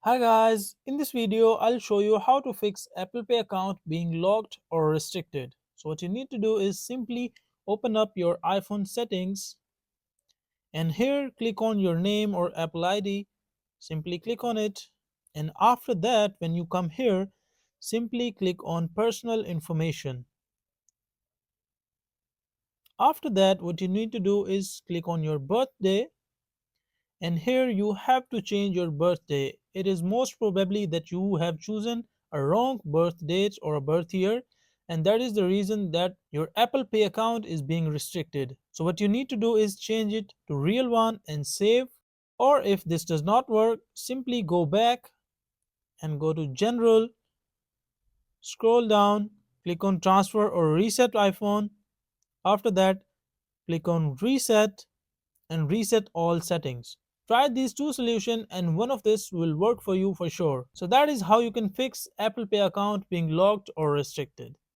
Hi guys, in this video I'll show you how to fix Apple Pay account being locked or restricted. So what you need to do is simply open up your iPhone settings and here click on your name or Apple ID. Simply click on it, and after that when you come here simply click on personal information. After that what you need to do is click on your birthday, and here you have to change your birthday. It is most probably that you have chosen a wrong birth date or a birth year, and that is the reason that your Apple Pay account is being restricted. So what you need to do is change it to real one and save, or if this does not work simply go back and go to general, scroll down, click on transfer or reset iPhone. After that click on reset and reset all settings. Try these two solutions and one of this will work for you for sure. So that is how you can fix Apple Pay account being locked or restricted.